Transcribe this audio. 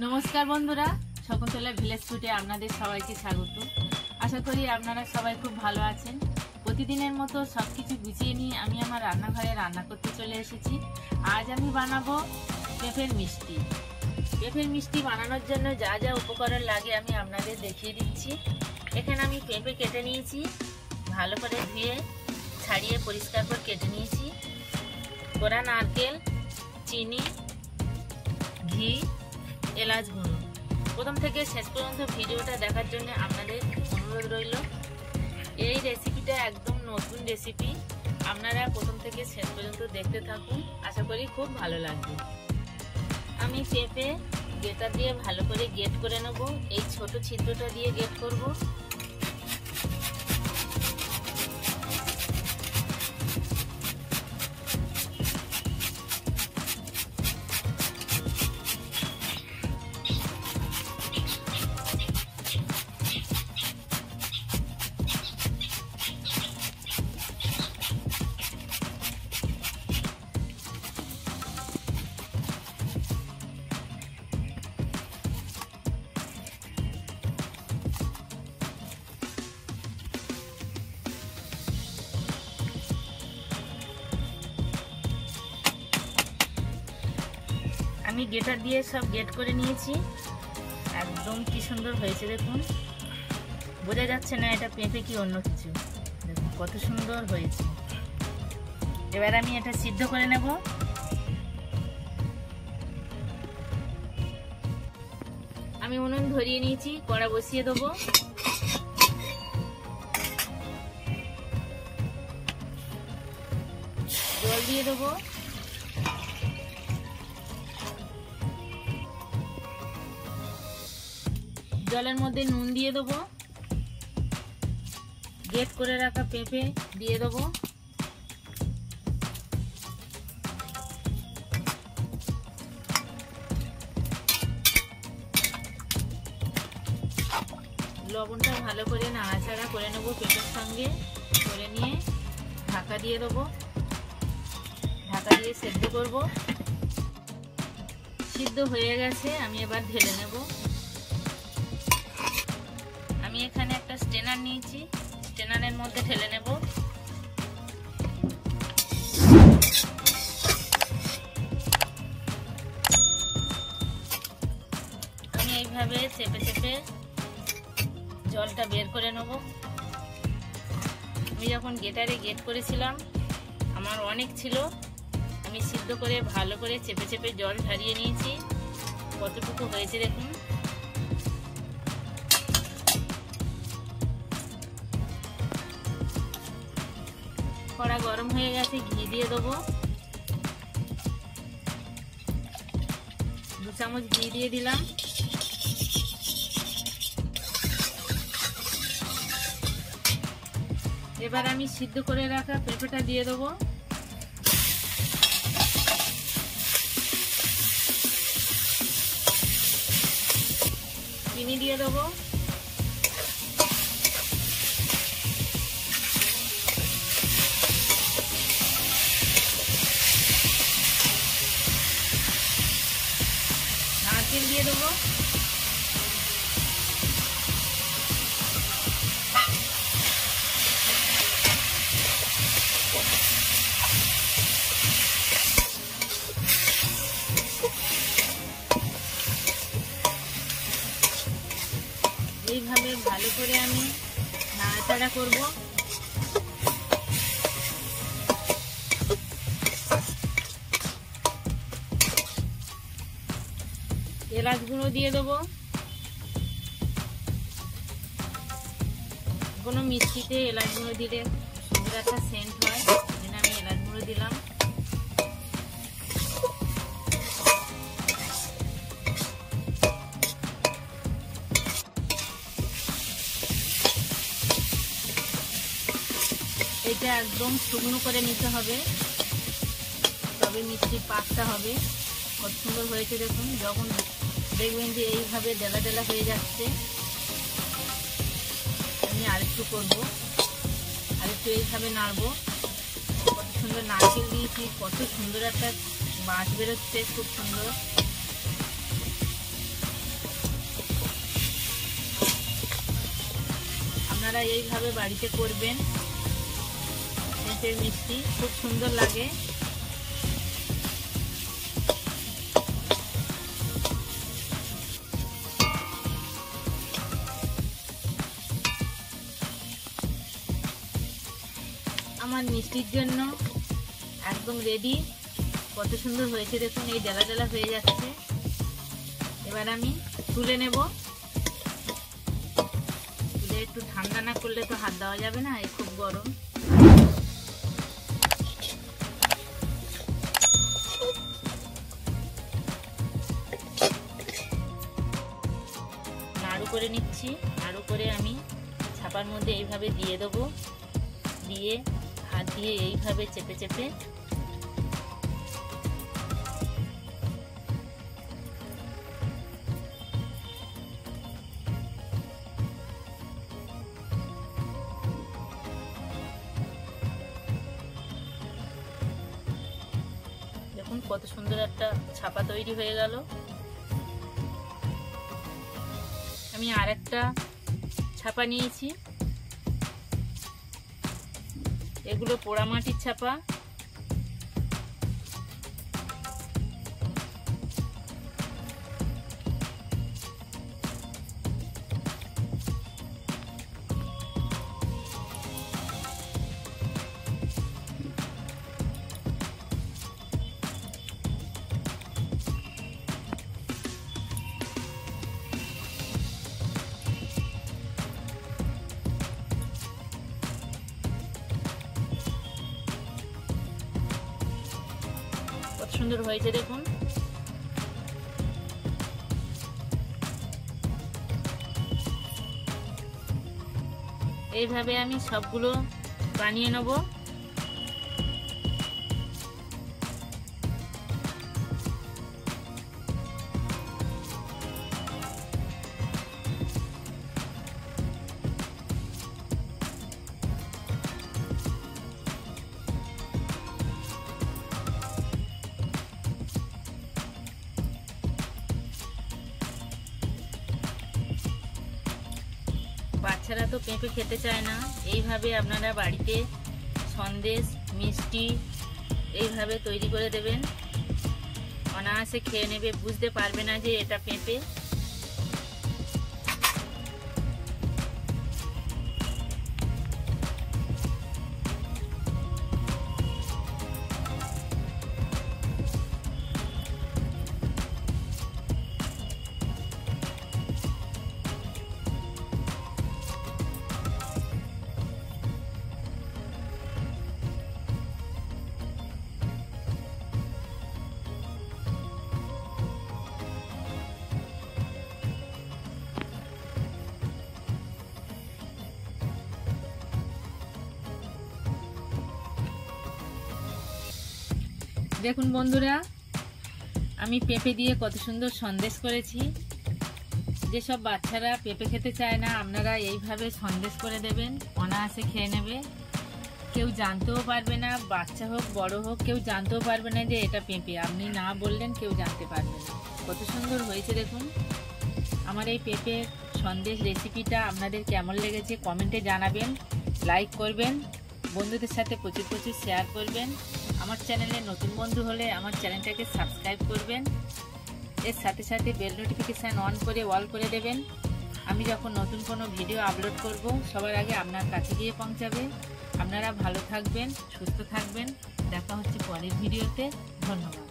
नमस्कार बंधुरा शकुन्तला ভিলেজ ফুডে আপনাদের সবাইকে স্বাগত। আশা করি আপনারা সবাই খুব ভালো আছেন। প্রতিদিনের মতো সবকিছু গুছিয়ে নিয়ে আমি আমার রান্নাঘরে রান্না করতে চলে এসেছি। আজ আমি বানাবো পেঁপের মিষ্টি। পেঁপের মিষ্টি বানানোর জন্য যা যা উপকরণ লাগে আমি আপনাদের দেখিয়ে দিচ্ছি। এখানে আমি পেঁপে কেটে নিয়েছি, ভালো করে ধুয়ে ছাড়িয়ে পরিষ্কার করে কেটে নিয়েছি। কোরা নারকেল, চিনি, ঘি, এলাচ গুঁড়ো। প্রথম থেকে শেষ পর্যন্ত ভিডিওটা দেখার জন্য আপনাদের অনুরোধ রইল। এই রেসিপিটা একদম নতুন রেসিপি, আপনারা প্রথম থেকে শেষ পর্যন্ত দেখতে থাকুন, আশা করি খুব ভালো লাগবে। আমি পেঁপে গেটার দিয়ে ভালো করে গেট করে নেব। এই ছোট ছিদ্রটা দিয়ে গেট করব। আমি গেটার দিয়ে সব গেট করে নিয়েছি। একদম কি সুন্দর হয়েছে দেখুন, বোঝা যাচ্ছে না এটা পেঁপে কি অন্য কিছু। দেখুন কত সুন্দর হয়েছে। এবার আমি এটা সিদ্ধ করে নেব। আমি উনুন ধরিয়ে নিয়েছি, কড়া বসিয়ে দেবো। জল দিয়ে দেবো। জলের মধ্যে নুন দিয়ে দেবো। গেট করে রাখা পেঁপে দিয়ে দেবো। লবণটা ভালো করে নাড়াচাড়া করে নেবো পেঁপের সঙ্গে। করে নিয়ে ঢাকা দিয়ে দেবো। ঢাকা দিয়ে সেদ্ধ করব। সিদ্ধ হয়ে গেছে, আমি এবার ঢেলে নেব। আমি এখানে একটা স্টেনার নিয়েছি, স্টেনারের মধ্যে ঢেলে নেব। আমি এইভাবে চেপে চেপে জলটা বের করে নেব। আমি যখন গেটারে গেট করেছিলাম আমার অনেক ছিল, আমি সিদ্ধ করে ভালো করে চেপে চেপে জল ঝরিয়ে নিয়েছি। কতটুকু হয়েছে দেখুন। কড়া গরম হয়ে গেছে, ঘি দিয়ে দেবো। 2 চামচ ঘি দিয়ে দিলাম। এবার আমি সিদ্ধ করে রাখা পেঁপেটা দিয়ে দেবো। চিনি দিয়ে দেবো। নারকেল দিয়ে দেবো। এইভাবে ভালো করে আমি নাড়াচাড়া করব। এলাচ গুঁড়ো দিয়ে দেবো। কোনো মিষ্টিতে এলাচ গুঁড়ো দিলে সুন্দর একটা সেন্ট হয়, সেজন্য আমি এলাচ গুঁড়ো দিলাম। এটা একদম শুকনো করে নিতে হবে, তবে মিষ্টি পাকটা হবে। কত সুন্দর হয়েছে দেখুন। যখন দেখবেন যে এইভাবে ডেলা ডেলা হয়ে যাচ্ছে, আমি আরেকটু করবো, আরেকটু এইভাবে নাড়বো। কত সুন্দর নারকেল দিয়েছি, কত সুন্দর একটা বাস বেরোচ্ছে, খুব সুন্দর। আপনারা এইভাবে বাড়িতে করবেন। পেঁপের মিষ্টি খুব সুন্দর লাগে। আমার মিষ্টির জন্য একদম রেডি। কত সুন্দর হয়েছে দেখুন, এই ডালা ডালা হয়ে যাচ্ছে। এবার আমি তুলে নেব। তুলে একটু ঠান্ডা না করলে তো হাত দেওয়া যাবে না, এই খুব গরম। নাড়ু করে নিচ্ছি। নাড়ু করে আমি ছাপার মধ্যে এইভাবে দিয়ে দেবো। দিয়ে হাত দিয়ে এইভাবে চেপে চেপে দেখুন কত সুন্দর একটা ছাপা তৈরি হয়ে গেল। আমি আরেকটা ছাপা নিয়েছি। এগুলো পোড়ামাটির ছাপা। সুন্দর হয়েছে দেখুন। এইভাবে আমি সবগুলো বানিয়ে নেব। বাচ্চারা তো পেঁপে খেতে চায় না। এইভাবে আপনারা বাড়িতে সন্দেশ মিষ্টি এইভাবে তৈরি করে দেবেন, অনায়াসে খেয়ে নেবে, বুঝতে পারবে না যে এটা পেঁপে। দেখুন বন্ধুরা, আমি পেঁপে দিয়ে কত সুন্দর সন্দেশ করেছি। যেসব বাচ্চারা পেঁপে খেতে চায় না, আপনারা এইভাবে সন্দেশ করে দেবেন, অনায়াসে খেয়ে নেবে। কেউ জানতেও পারবে না, বাচ্চা হোক বড় হোক, কেউ জানতেও পারবে না যে এটা পেঁপে। আপনি না বললেন কেউ জানতে পারবে না। কত সুন্দর হয়েছে দেখুন। আমার এই পেঁপের সন্দেশ রেসিপিটা আপনাদের কেমন লেগেছে কমেন্টে জানাবেন, লাইক করবেন, বন্ধুদের সাথে প্রচুর প্রচুর শেয়ার করবেন। আমার চ্যানেলে নতুন বন্ধু হলে আমার চ্যানেলটাকে সাবস্ক্রাইব করবেন। এর সাথে সাথে বেল নোটিফিকেশান অন করে অল করে দেবেন। আমি যখন নতুন কোনো ভিডিও আপলোড করব সবার আগে আপনার কাছে গিয়ে পৌঁছাবে। আপনারা ভালো থাকবেন, সুস্থ থাকবেন। দেখা হচ্ছে পরের ভিডিওতে। ধন্যবাদ।